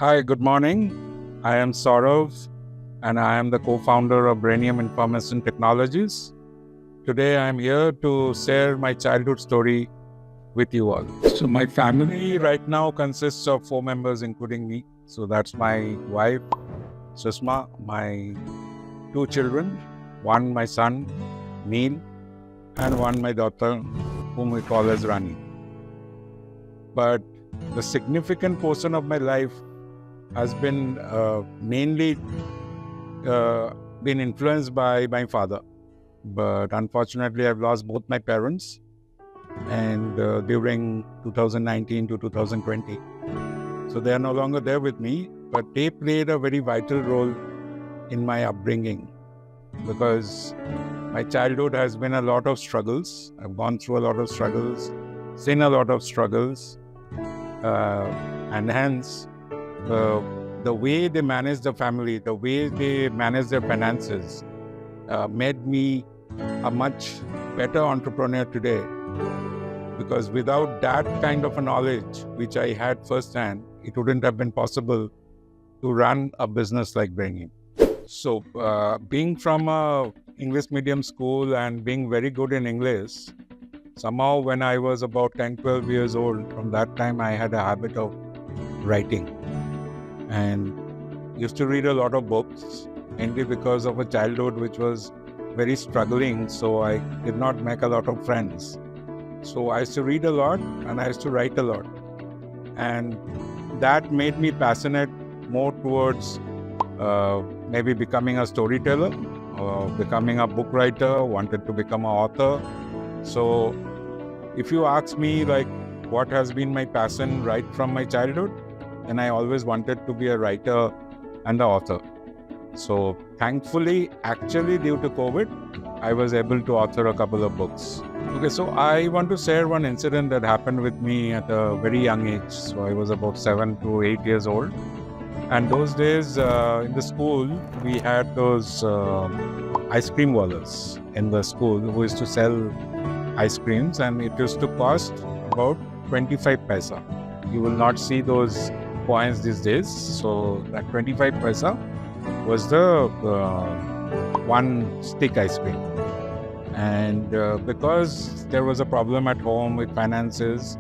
Hi, good morning. I am Saurav and I am the co-founder of Brainium Information Technologies. Today I am here to share my childhood story with you all. So my family right now consists of 4 members including me. So that's my wife, Susma, my 2 children, one my son, Neil, and one my daughter, whom we call as Rani. But the significant portion of my life has been mainly been influenced by my father. But unfortunately, I've lost both my parents and during 2019 to 2020. So they are no longer there with me, but they played a very vital role in my upbringing because my childhood has been a lot of struggles. I've gone through a lot of struggles, seen a lot of struggles, and hence the way they manage the family, the way they manage their finances made me a much better entrepreneur today. Because without that kind of a knowledge, which I had firsthand, it wouldn't have been possible to run a business like Brainium. So being from a English medium school and being very good in English, somehow when I was about 10, 12 years old, from that time I had a habit of writing. And used to read a lot of books, mainly because of a childhood which was very struggling, so I did not make a lot of friends. So I used to read a lot and I used to write a lot. And that made me passionate more towards maybe becoming a storyteller or becoming a book writer, wanted to become an author. So if you ask me like what has been my passion right from my childhood, and I always wanted to be a writer and an author. So thankfully, actually due to COVID, I was able to author a couple of books. Okay, so I want to share one incident that happened with me at a very young age. So I was about 7 to 8 years old. And those days in the school, we had those ice cream wallahs in the school who used to sell ice creams, and it used to cost about 25 paisa. You will not see those coins these days. So that 25 paisa was the one stick ice cream. And because there was a problem at home with finances,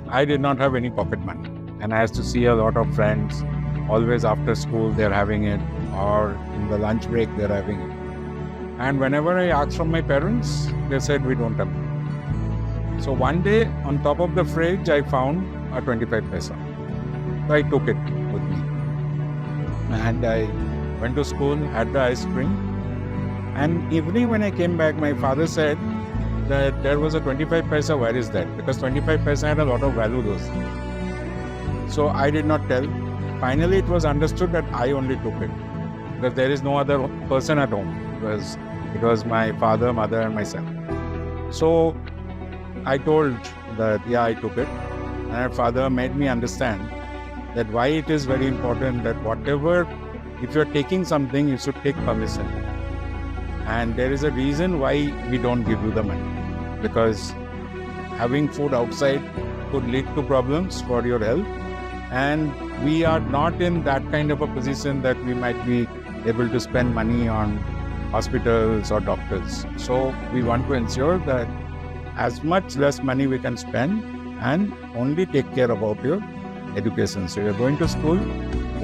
I did not have any pocket money. And I used to see a lot of friends, always after school they're having it, or in the lunch break they're having it. And whenever I asked from my parents, they said, we don't have money. So one day on top of the fridge, I found a 25 paisa. So I took it with me. And I went to school, had the ice cream. And evening when I came back, my father said that there was a 25 paisa, where is that? Because 25 paisa had a lot of value those days. So I did not tell. Finally, it was understood that I only took it. Because there is no other person at home. It was my father, mother and myself. So I told that, yeah, I took it. And my father made me understand that why it is very important that whatever, if you're taking something, you should take permission. And there is a reason why we don't give you the money. Because having food outside could lead to problems for your health. And we are not in that kind of a position that we might be able to spend money on hospitals or doctors. So we want to ensure that as much less money we can spend and only take care about your education. So you're going to school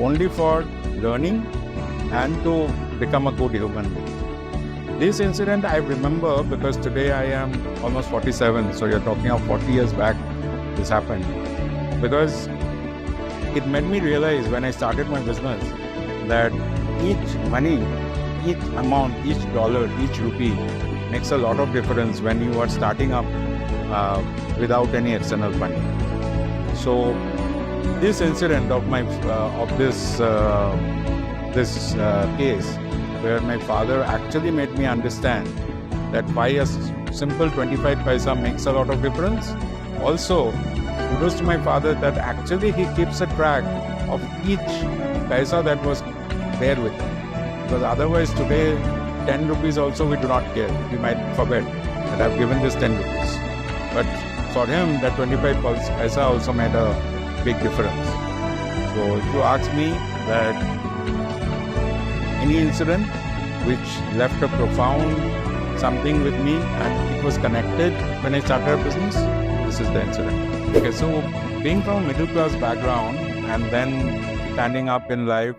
only for learning and to become a good human being. This incident I remember because today I am almost 47. So you're talking of 40 years back this happened. Because it made me realize when I started my business that each money, each amount, each dollar, each rupee makes a lot of difference when you are starting up without any external funding. So this incident of this case where my father actually made me understand that why a simple 25 paisa makes a lot of difference. Also, kudos to my father that actually he keeps a track of each paisa that was there with him. Because otherwise today 10 rupees also we do not care. We might forget that I've given this 10 rupees. But for him, that 25 paisa also made a big difference. So if you ask me that any incident which left a profound something with me and it was connected when I started a business, this is the incident. Okay, so being from a middle class background and then standing up in life,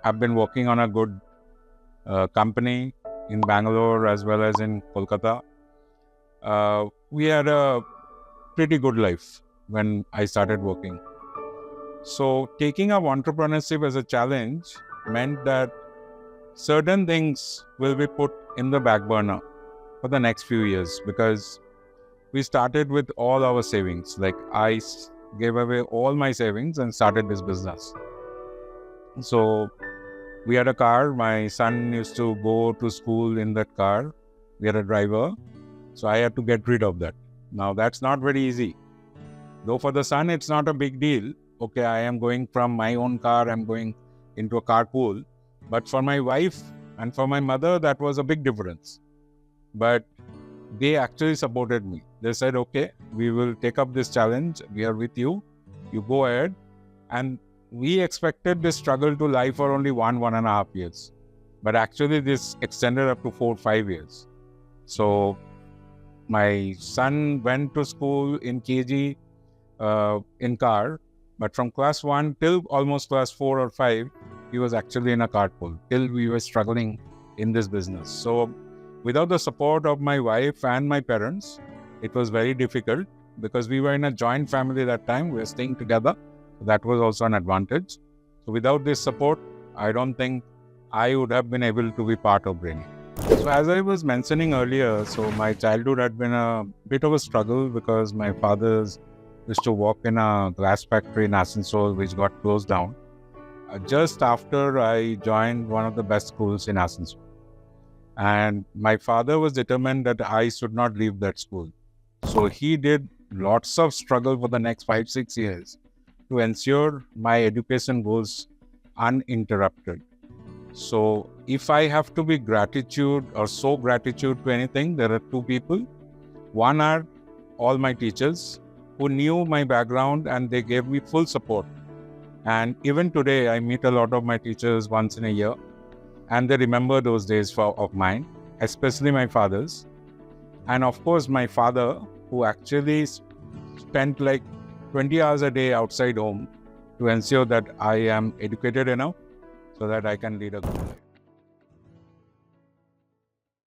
I've been working on a good company in Bangalore as well as in Kolkata. We had a pretty good life when I started working. So taking up entrepreneurship as a challenge meant that certain things will be put in the back burner for the next few years, because we started with all our savings. Like I gave away all my savings and started this business. So we had a car. My son used to go to school in that car. We had a driver. So I had to get rid of that. Now that's not very easy. Though for the son, it's not a big deal. Okay, I am going from my own car, I'm going into a carpool. But for my wife and for my mother, that was a big difference. But they actually supported me. They said, okay, we will take up this challenge. We are with you. You go ahead. And we expected this struggle to lie for only 1.5 years. But actually this extended up to 4 or 5 years. So my son went to school in KG in car, but from class 1 till almost class 4 or 5, he was actually in a carpool till we were struggling in this business. So without the support of my wife and my parents, it was very difficult because we were in a joint family that time. We were staying together. That was also an advantage. So without this support, I don't think I would have been able to be part of Brainy. So as I was mentioning earlier, so my childhood had been a bit of a struggle because my father used to work in a glass factory in Asansol, which got closed down just after I joined one of the best schools in Asansol. And my father was determined that I should not leave that school. So he did lots of struggle for the next 5-6 years to ensure my education goes uninterrupted. So if I have to be gratitude or show gratitude to anything, there are two people. One are all my teachers who knew my background and they gave me full support. And even today, I meet a lot of my teachers once in a year and they remember those days of mine, especially my father's. And of course, my father, who actually spent like 20 hours a day outside home to ensure that I am educated enough so that I can lead a good life.